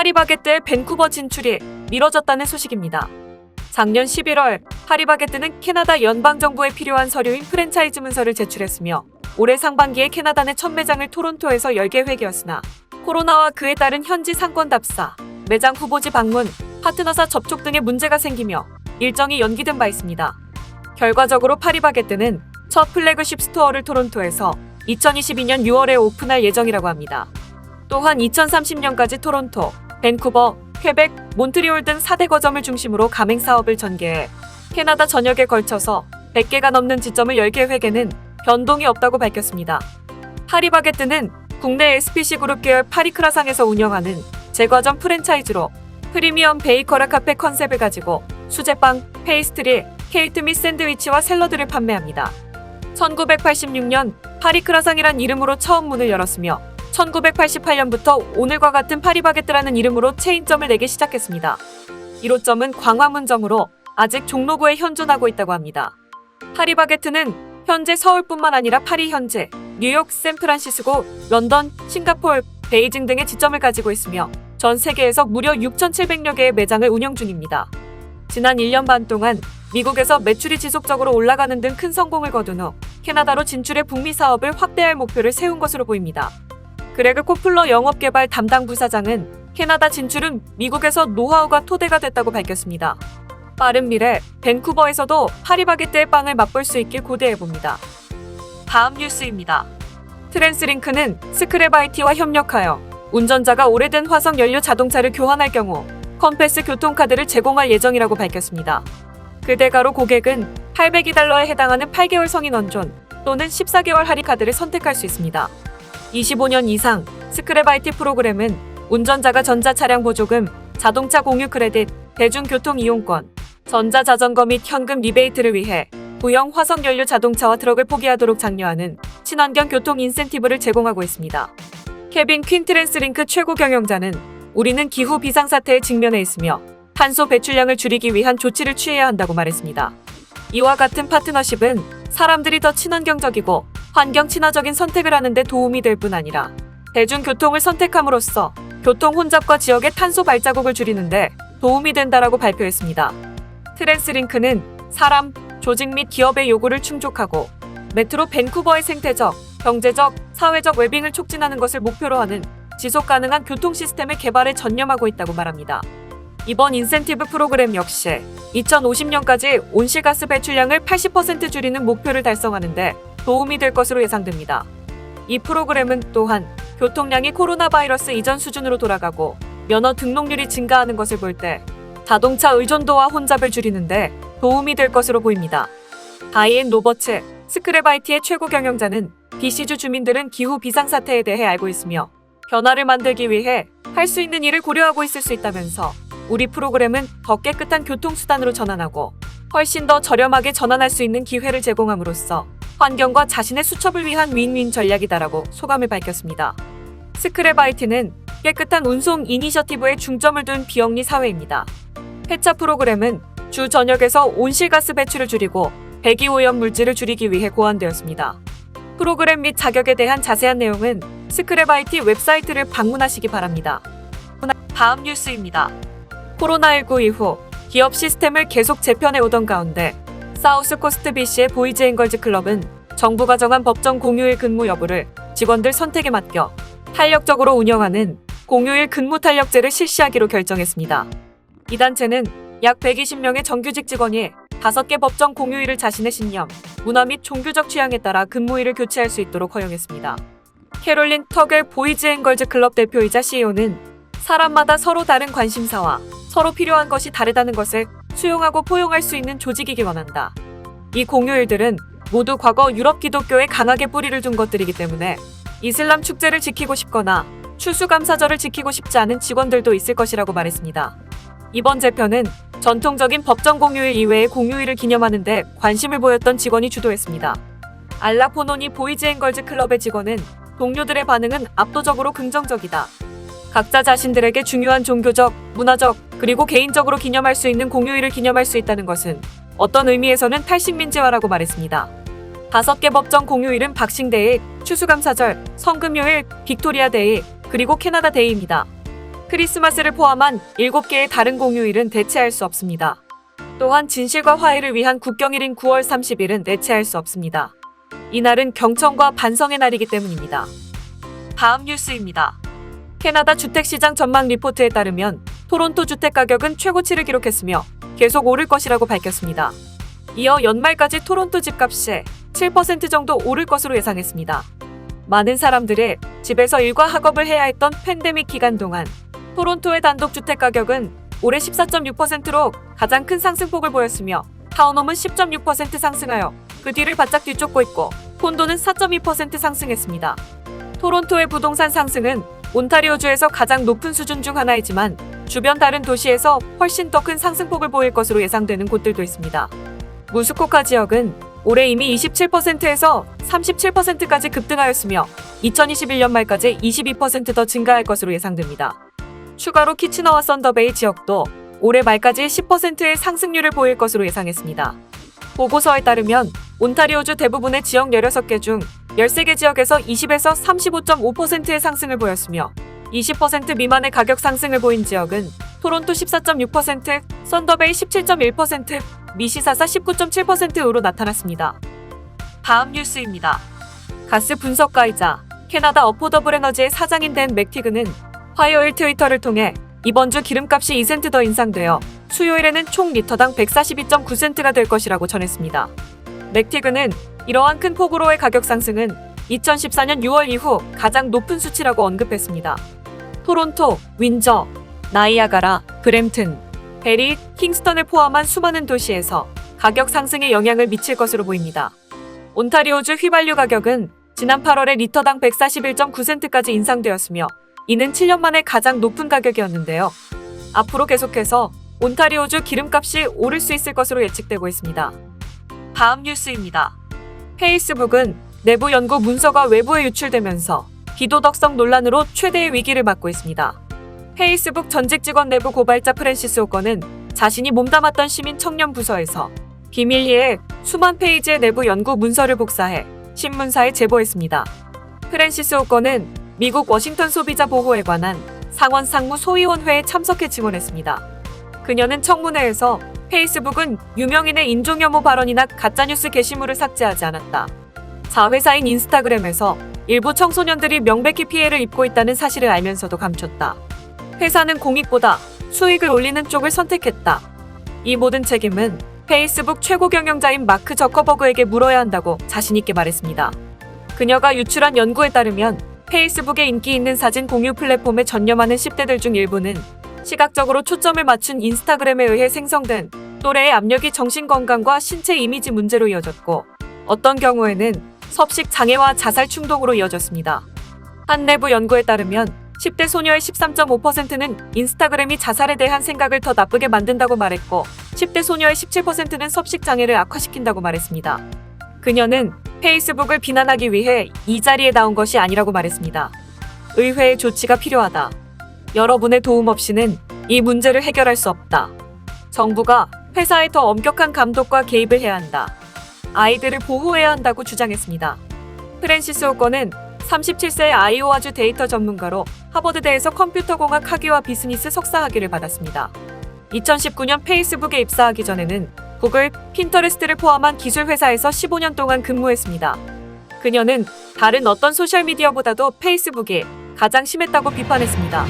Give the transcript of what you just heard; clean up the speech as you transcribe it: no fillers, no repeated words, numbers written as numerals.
파리바게뜨의 밴쿠버 진출이 미뤄졌다는 소식입니다. 작년 11월 파리바게뜨는 캐나다 연방정부에 필요한 서류인 프랜차이즈 문서를 제출했으며 올해 상반기에 캐나다 내 첫 매장을 토론토에서 열 계획이었으나 코로나와 그에 따른 현지 상권 답사, 매장 후보지 방문, 파트너사 접촉 등의 문제가 생기며 일정이 연기된 바 있습니다. 결과적으로 파리바게뜨는 첫 플래그십 스토어를 토론토에서 2022년 6월에 오픈할 예정이라고 합니다. 또한 2030년까지 토론토, 밴쿠버, 퀘벡, 몬트리올 등 4대 거점을 중심으로 가맹 사업을 전개해 캐나다 전역에 걸쳐서 100개가 넘는 지점을 열 계획에는 변동이 없다고 밝혔습니다. 파리바게뜨는 국내 SPC 그룹 계열 파리크라상에서 운영하는 제과점 프랜차이즈로 프리미엄 베이커라 카페 컨셉을 가지고 수제빵, 페이스트리, 케이크 및 샌드위치와 샐러드를 판매합니다. 1986년 파리크라상이란 이름으로 처음 문을 열었으며 1988년부터 오늘과 같은 파리바게뜨라는 이름으로 체인점을 내기 시작했습니다. 1호점은 광화문점으로 아직 종로구에 현존하고 있다고 합니다. 파리바게뜨는 현재 서울뿐만 아니라 파리 현재, 뉴욕, 샌프란시스코, 런던, 싱가포르, 베이징 등의 지점을 가지고 있으며 전 세계에서 무려 6,700여 개의 매장을 운영 중입니다. 지난 1년 반 동안 미국에서 매출이 지속적으로 올라가는 등 큰 성공을 거둔 후 캐나다로 진출해 북미 사업을 확대할 목표를 세운 것으로 보입니다. 그레그 코플러 영업개발 담당 부사장은 캐나다 진출은 미국에서 노하우가 토대가 됐다고 밝혔습니다. 빠른 미래 밴쿠버에서도 파리바게뜨의 빵을 맛볼 수 있길 고대해봅니다. 다음 뉴스입니다. 트랜스링크는 스크랩IT와 협력하여 운전자가 오래된 화석 연료 자동차를 교환할 경우 컴패스 교통카드를 제공할 예정이라고 밝혔습니다. 그 대가로 고객은 802달러에 해당하는 8개월 성인 원존 또는 14개월 할인 카드를 선택할 수 있습니다. 25년 이상 스크랩IT 프로그램은 운전자가 전자차량 보조금, 자동차 공유 크레딧, 대중교통 이용권, 전자자전거 및 현금 리베이트를 위해 구형 화석연료 자동차와 트럭을 포기하도록 장려하는 친환경 교통 인센티브를 제공하고 있습니다. 케빈 퀸 트랜스링크 최고 경영자는 우리는 기후 비상사태에 직면해 있으며 탄소 배출량을 줄이기 위한 조치를 취해야 한다고 말했습니다. 이와 같은 파트너십은 사람들이 더 친환경적이고 환경 친화적인 선택을 하는 데 도움이 될 뿐 아니라 대중교통을 선택함으로써 교통 혼잡과 지역의 탄소 발자국을 줄이는 데 도움이 된다라고 발표했습니다. 트랜스링크는 사람, 조직 및 기업의 요구를 충족하고 메트로 밴쿠버의 생태적, 경제적, 사회적 웰빙을 촉진하는 것을 목표로 하는 지속가능한 교통 시스템의 개발에 전념하고 있다고 말합니다. 이번 인센티브 프로그램 역시 2050년까지 온실가스 배출량을 80% 줄이는 목표를 달성하는 데 도움이 될 것으로 예상됩니다. 이 프로그램은 또한 교통량이 코로나 바이러스 이전 수준으로 돌아가고 면허 등록률이 증가하는 것을 볼 때 자동차 의존도와 혼잡을 줄이는데 도움이 될 것으로 보입니다. 다이앤 로버츠, 스크랩IT의 최고 경영자는 BC주 주민들은 기후 비상사태에 대해 알고 있으며 변화를 만들기 위해 할 수 있는 일을 고려하고 있을 수 있다면서 우리 프로그램은 더 깨끗한 교통수단으로 전환하고 훨씬 더 저렴하게 전환할 수 있는 기회를 제공함으로써 환경과 자신의 수첩을 위한 윈윈 전략이다라고 소감을 밝혔습니다. 스크랩IT는 깨끗한 운송 이니셔티브에 중점을 둔 비영리 사회입니다. 폐차 프로그램은 주 전역에서 온실가스 배출을 줄이고 배기오염 물질을 줄이기 위해 고안되었습니다. 프로그램 및 자격에 대한 자세한 내용은 스크랩IT 웹사이트를 방문하시기 바랍니다. 다음 뉴스입니다. 코로나19 이후 기업 시스템을 계속 재편해 오던 가운데 사우스코스트 BC의 보이즈앤걸즈 클럽은 정부가 정한 법정 공휴일 근무 여부를 직원들 선택에 맡겨 탄력적으로 운영하는 공휴일 근무 탄력제를 실시하기로 결정했습니다. 이 단체는 약 120명의 정규직 직원이 5개 법정 공휴일을 자신의 신념, 문화 및 종교적 취향에 따라 근무일을 교체할 수 있도록 허용했습니다. 캐롤린 터겔 보이즈앤걸즈 클럽 대표이자 CEO는 사람마다 서로 다른 관심사와 서로 필요한 것이 다르다는 것을 수용하고 포용할 수 있는 조직이길 원한다. 이 공휴일들은 모두 과거 유럽 기독교에 강하게 뿌리를 둔 것들이기 때문에 이슬람 축제를 지키고 싶거나 추수감사절을 지키고 싶지 않은 직원들도 있을 것이라고 말했습니다. 이번 재편은 전통적인 법정 공휴일 이외의 공휴일을 기념하는 데 관심을 보였던 직원이 주도했습니다. 알라포노니 보이즈앤걸즈 클럽의 직원은 동료들의 반응은 압도적으로 긍정적이다. 각자 자신들에게 중요한 종교적, 문화적, 그리고 개인적으로 기념할 수 있는 공휴일을 기념할 수 있다는 것은 어떤 의미에서는 탈식민지화라고 말했습니다. 5개 법정 공휴일은 박싱데이, 추수감사절, 성금요일, 빅토리아데이, 그리고 캐나다데이입니다. 크리스마스를 포함한 7개의 다른 공휴일은 대체할 수 없습니다. 또한 진실과 화해를 위한 국경일인 9월 30일은 대체할 수 없습니다. 이날은 경청과 반성의 날이기 때문입니다. 다음 뉴스입니다. 캐나다 주택시장 전망 리포트에 따르면 토론토 주택가격은 최고치를 기록했으며 계속 오를 것이라고 밝혔습니다. 이어 연말까지 토론토 집값이 7% 정도 오를 것으로 예상했습니다. 많은 사람들이 집에서 일과 학업을 해야 했던 팬데믹 기간 동안 토론토의 단독 주택 가격은 올해 14.6%로 가장 큰 상승폭을 보였으며 타운홈은 10.6% 상승하여 그 뒤를 바짝 뒤쫓고 있고 콘도는 4.2% 상승했습니다. 토론토의 부동산 상승은 온타리오주에서 가장 높은 수준 중 하나이지만 주변 다른 도시에서 훨씬 더 큰 상승폭을 보일 것으로 예상되는 곳들도 있습니다. 무스코카 지역은 올해 이미 27%에서 37%까지 급등하였으며 2021년 말까지 22% 더 증가할 것으로 예상됩니다. 추가로 키치너와 썬더베이 지역도 올해 말까지 10%의 상승률을 보일 것으로 예상했습니다. 보고서에 따르면 온타리오주 대부분의 지역 16개 중 13개 지역에서 20에서 35.5%의 상승을 보였으며 20% 미만의 가격 상승을 보인 지역은 토론토 14.6%, 썬더베이 17.1%, 미시사사 19.7%로 나타났습니다. 다음 뉴스입니다. 가스 분석가이자 캐나다 어포더블 에너지의 사장인 댄 맥티그는 화요일 트위터를 통해 이번 주 기름값이 2센트 더 인상되어 수요일에는 총 리터당 142.9센트가 될 것이라고 전했습니다. 맥티그는 이러한 큰 폭으로의 가격 상승은 2014년 6월 이후 가장 높은 수치라고 언급했습니다. 토론토, 윈저, 나이아가라, 브램튼, 베리, 킹스턴을 포함한 수많은 도시에서 가격 상승에 영향을 미칠 것으로 보입니다. 온타리오주 휘발유 가격은 지난 8월에 리터당 141.9센트까지 인상되었으며 이는 7년 만에 가장 높은 가격이었는데요. 앞으로 계속해서 온타리오주 기름값이 오를 수 있을 것으로 예측되고 있습니다. 다음 뉴스입니다. 페이스북은 내부 연구 문서가 외부에 유출되면서 비도덕성 논란으로 최대의 위기를 맞고 있습니다. 페이스북 전직 직원 내부 고발자 프랜시스 호건은 자신이 몸담았던 시민 청년 부서에서 비밀리에 수만 페이지의 내부 연구 문서를 복사해 신문사에 제보했습니다. 프랜시스 호건은 미국 워싱턴 소비자 보호에 관한 상원 상무 소위원회에 참석해 증언했습니다. 그녀는 청문회에서 페이스북은 유명인의 인종혐오 발언이나 가짜뉴스 게시물을 삭제하지 않았다. 자회사인 인스타그램에서 일부 청소년들이 명백히 피해를 입고 있다는 사실을 알면서도 감췄다. 회사는 공익보다 수익을 올리는 쪽을 선택했다. 이 모든 책임은 페이스북 최고 경영자인 마크 저커버그에게 물어야 한다고 자신있게 말했습니다. 그녀가 유출한 연구에 따르면 페이스북의 인기 있는 사진 공유 플랫폼에 전념하는 10대들 중 일부는 시각적으로 초점을 맞춘 인스타그램에 의해 생성된 또래의 압력이 정신건강과 신체 이미지 문제로 이어졌고 어떤 경우에는 섭식 장애와 자살 충동으로 이어졌습니다. 한 내부 연구에 따르면 10대 소녀의 13.5%는 인스타그램이 자살에 대한 생각을 더 나쁘게 만든다고 말했고 10대 소녀의 17%는 섭식 장애를 악화시킨다고 말했습니다. 그녀는 페이스북을 비난하기 위해 이 자리에 나온 것이 아니라고 말했습니다. 의회의 조치가 필요하다. 여러분의 도움 없이는 이 문제를 해결할 수 없다. 정부가 회사에 더 엄격한 감독과 개입을 해야 한다. 아이들을 보호해야 한다고 주장했습니다. 프랜시스 호건은 37세의 아이오와주 데이터 전문가로 하버드대에서 컴퓨터공학 학위와 비즈니스 석사 학위를 받았습니다. 2019년 페이스북에 입사하기 전에는 구글, 핀터레스트를 포함한 기술 회사에서 15년 동안 근무했습니다. 그녀는 다른 어떤 소셜미디어보다도 페이스북이 가장 심했다고 비판했습니다.